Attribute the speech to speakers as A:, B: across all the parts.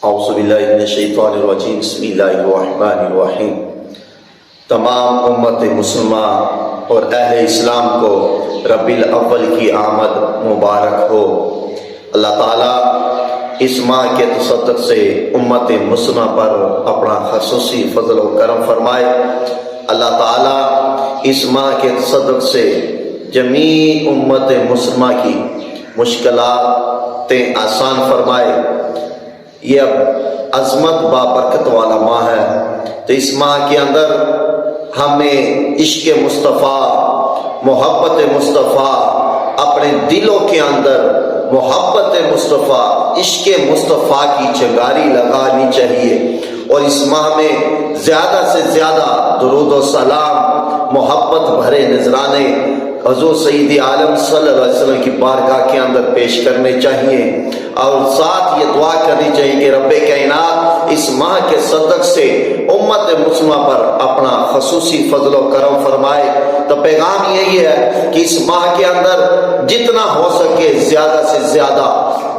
A: اعوذ باللہ من الشیطان الرجیم بسم اللہ الرحمن الرحیم۔ تمام امت مسلمہ اور اہل اسلام کو ربیع الاول کی آمد مبارک ہو۔ اللہ تعالیٰ اس ماہ کے تصدق سے امت مسلمہ پر اپنا خصوصی فضل و کرم فرمائے۔ اللہ تعالیٰ اس ماہ کے تصدق سے جمیع امت مسلمہ کی مشکلاتیں آسان فرمائے۔ یہ اب عظمت بابرکت والا ماہ ہے، تو اس ماہ کے اندر ہمیں عشق مصطفیٰ، محبت مصطفیٰ، اپنے دلوں کے اندر محبت مصطفیٰ، عشق مصطفیٰ کی چنگاری لگانی چاہیے، اور اس ماہ میں زیادہ سے زیادہ درود و سلام، محبت بھرے نذرانے حضور سید عالم صلی اللہ علیہ وسلم کی بارگاہ کے اندر پیش کرنے چاہیے، اور ساتھ یہ دعا کرنی چاہیے کہ رب کائنات اس ماہ کے صدق سے امت مسلمہ پر اپنا خصوصی فضل و کرم فرمائے۔ تو پیغام یہی ہے کہ اس ماہ کے اندر جتنا ہو سکے زیادہ سے زیادہ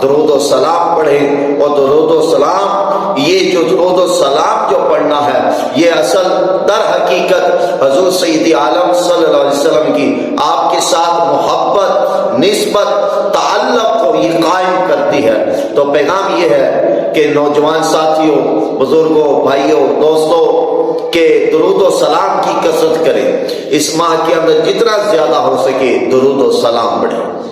A: درود و سلام پڑھیں، اور درود و سلام، یہ جو درود و سلام جو پڑھنا ہے، یہ اصل در حقیقت حضور سید عالم صلی اللہ علیہ وسلم کی آپ کے ساتھ محبت، نسبت، تعلق کو یہ قائم کرتی ہے۔ تو پیغام یہ ہے کہ نوجوان ساتھیوں، بزرگوں، بھائیوں، دوستوں کہ درود و سلام کی کثرت کریں، اس ماہ کے اندر جتنا زیادہ ہو سکے درود و سلام پڑھیں۔